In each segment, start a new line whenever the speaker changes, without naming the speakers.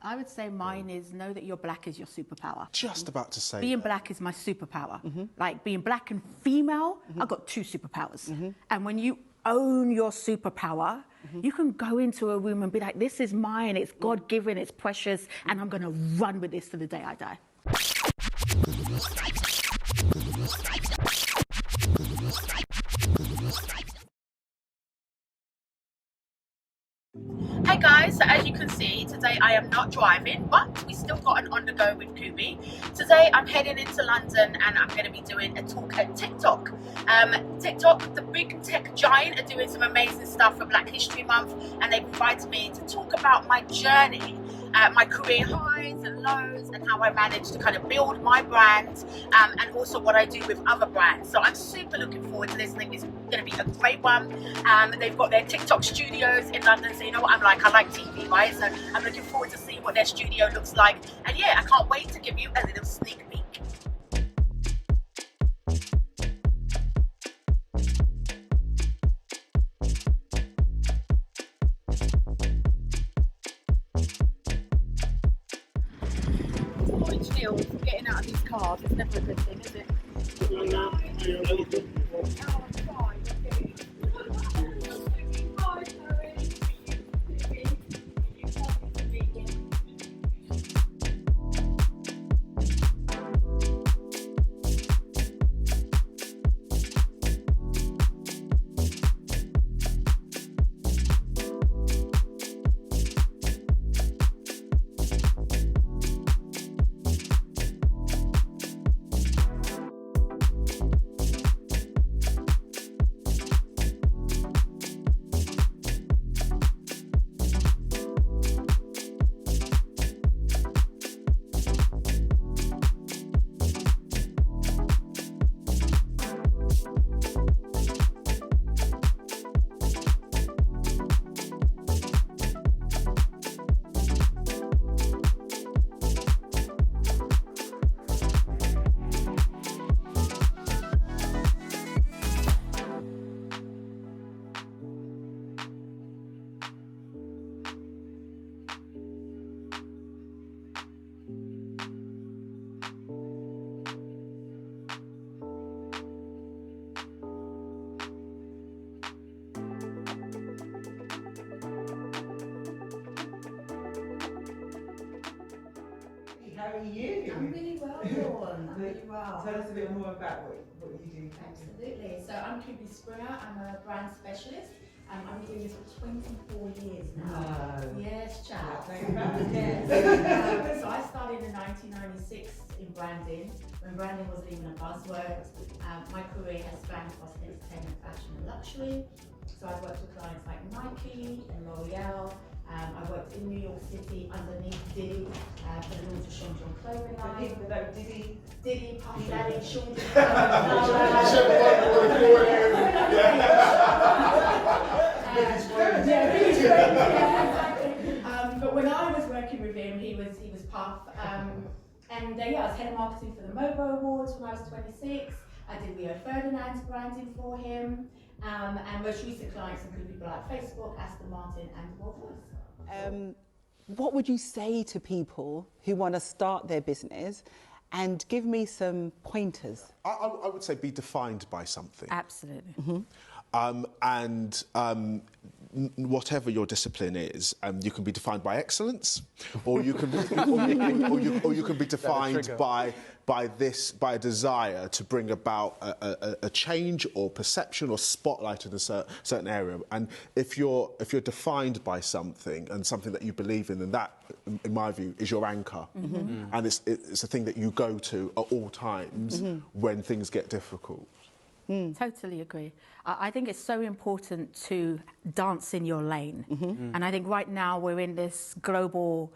I would say mine is know that you're black is your superpower.
Just about to say
being
that.
black is my superpower. Like being black and female, I've got two superpowers. And when you own your superpower, you can go into a room and be like, this is mine, it's God-given, it's precious, and I'm gonna run with this to the day I die. Hey guys, so as you can see, today I am not driving, but we still got an on the go with Kubi. Today I'm heading into London and I'm going to be doing a talk at TikTok. TikTok, the big tech giant, are doing some amazing stuff for Black History Month, and they've invited me to talk about my journey, my career highs and lows, and how I managed to kind of build my brand, and also what I do with other brands. So I'm super looking forward to this. I think it's going to be a great one. They've got their TikTok studios in London, so you know what I'm like, I like TV, right? So I'm looking forward to seeing what their studio looks like. And yeah, I can't wait to give you a little sneak peek. Feel getting out of these cars, it's never a good thing, is it?
How are you?
I'm really well, Dawn. I'm really well.
Tell us a bit more about what you do.
Absolutely. So I'm Kubi Springer. I'm a brand specialist. I've been doing this for 24 years now.
No.
Yes, child.
Yes.
So I started in 1996 in branding, when branding wasn't even a buzzword. My career has spanned across entertainment, fashion and luxury. So I've worked with clients like Nike and L'Oreal. I worked in New York City underneath Diddy for the launch of Sean John clothing line. Diddy, Puff Daddy, Sean But when I was working with him, he was Puff. And yeah, I was head of marketing for the MOBO Awards when I was 26. I did Rio Ferdinand's branding for him. And most recent clients include people like Facebook, Aston Martin, and Rolls-Royce.
What would you say to people who want to start their business, and give me some pointers?
I would say be defined by something.
Absolutely.
Whatever your discipline is, you can be defined by excellence, or you can, or you can be defined by a desire to bring about a change or perception or spotlight in a certain area. And if you're defined by something and something that you believe in, then that, in my view, is your anchor. And it's a thing that you go to at all times when things get difficult.
Totally agree. I think it's so important to dance in your lane. And I think right now we're in this global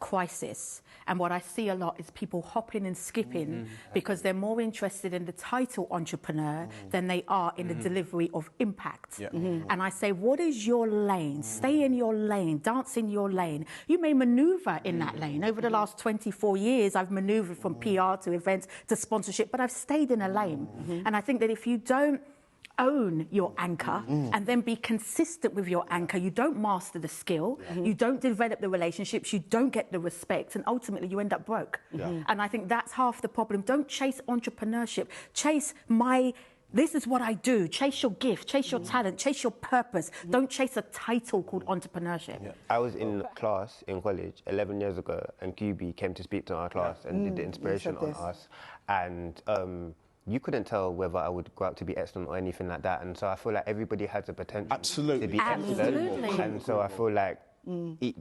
crisis. And what I see a lot is people hopping and skipping because they're more interested in the title entrepreneur than they are in the delivery of impact. And I say, what is your lane? Stay in your lane, dance in your lane. You may maneuver in that lane. Over the last 24 years, I've maneuvered from PR to events to sponsorship, but I've stayed in a lane. And I think that if you don't own your anchor and then be consistent with your anchor. You don't master the skill, you don't develop the relationships, you don't get the respect, and ultimately you end up broke. And I think that's half the problem. Don't chase entrepreneurship. Chase this is what I do. Chase your gift, chase your talent, chase your purpose. Don't chase a title called entrepreneurship.
I was in class in college 11 years ago, and Kubi came to speak to our class and did the inspiration on us. And you couldn't tell whether I would go out to be excellent or anything like that. And so I feel like everybody has the potential to be excellent. And so I feel like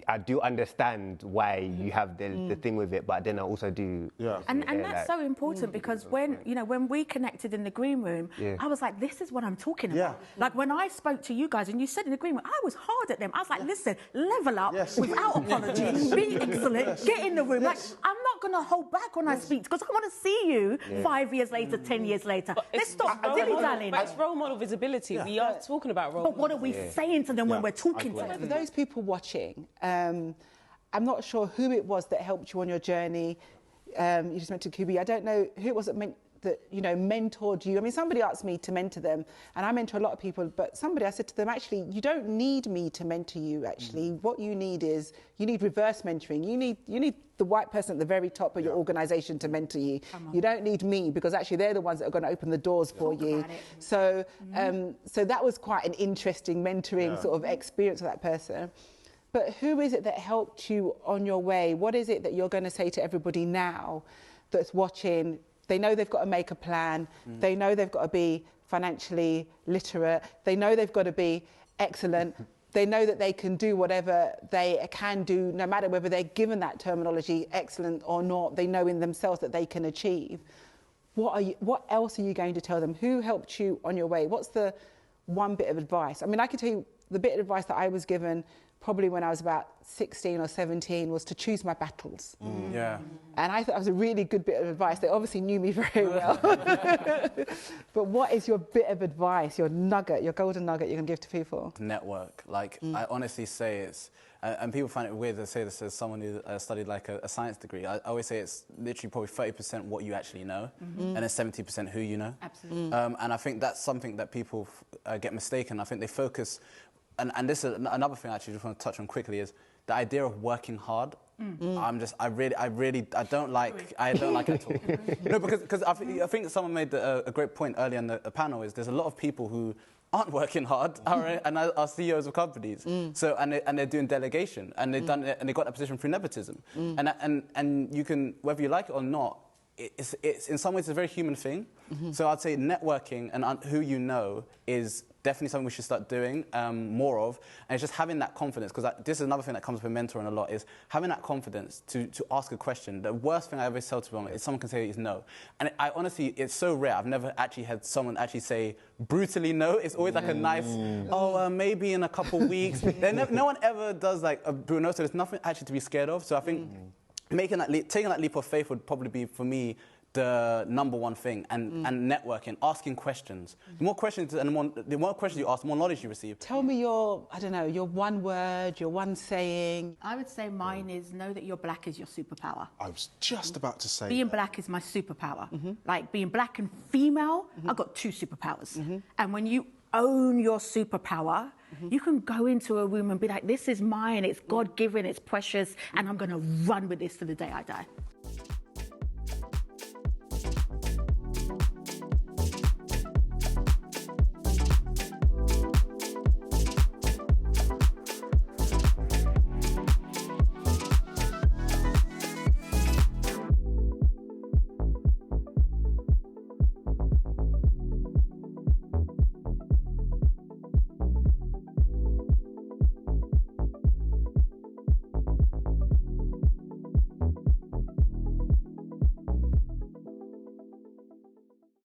I do understand why you have the thing with it, but then I also do.
And that's so important, because when we connected in the green room, I was like, this is what I'm talking about. Like when I spoke to you guys and you said in the green room, I was hard at them. I was like, listen, level up without apology, be excellent, get in the room. Like, I'm not going to hold back when I speak, because I want to see you 5 years later, 10 years later. Let's stop dilly-dallying.
It's role model visibility. We are talking about role model.
But what are we saying to them when we're talking to them?
For those people watching, I'm not sure who it was that helped you on your journey. You just mentioned Kubi. I don't know who it was that mentored you. I mean, somebody asked me to mentor them, and I mentor a lot of people, but I said to them, actually, you don't need me to mentor you, actually. What you need is, you need reverse mentoring. You need the white person at the very top of your organisation to mentor you. You don't need me, because actually they're the ones that are going to open the doors for you. So, so that was quite an interesting mentoring sort of experience for that person. But who is it that helped you on your way? What is it that you're going to say to everybody now that's watching? They know they've got to make a plan. They know they've got to be financially literate. They know they've got to be excellent. They know that they can do whatever they can do, no matter whether they're given that terminology, excellent or not. They know in themselves that they can achieve. What else are you going to tell them? Who helped you on your way? What's the one bit of advice? I mean, I can tell you the bit of advice that I was given probably when I was about 16 or 17 was to choose my battles. And I thought that was a really good bit of advice. They obviously knew me very well. But what is your bit of advice, your nugget, your golden nugget you can give to people?
Network. Like, I honestly say it's, and people find it weird to say this as someone who studied like a science degree. I always say it's literally probably 30% what you actually know, and then 70% who you know.
Absolutely.
And I think that's something that people get mistaken. I think they focus. And this is another thing I actually just want to touch on quickly is the idea of working hard. I don't like it at all. No, because I think someone made a great point earlier in the panel is there's a lot of people who aren't working hard, and are CEOs of companies. So and they're doing delegation, and they've done it, and they got that position through nepotism. And you can, whether you like it or not, it's in some ways it's a very human thing. So I'd say networking and who you know is definitely something we should start doing more of, and it's just having that confidence, because this is another thing that comes with mentoring a lot, is having that confidence to ask a question. The worst thing I ever tell to someone is someone can say is no, and I honestly, it's so rare. I've never actually had someone actually say brutally no. It's always like a nice, maybe in a couple weeks. No one ever does like a brutal no, so there's nothing actually to be scared of. So I think taking that leap of faith would probably be, for me, the number one thing, and networking, asking questions. The more questions you ask, the more knowledge you receive.
Tell me your one word, your one saying.
I would say mine is know that your black is your superpower.
I was just about to say
being black is my superpower. Like being black and female, I've got two superpowers. And when you own your superpower, you can go into a room and be like, this is mine, it's God-given, it's precious, and I'm going to run with this to the day I die.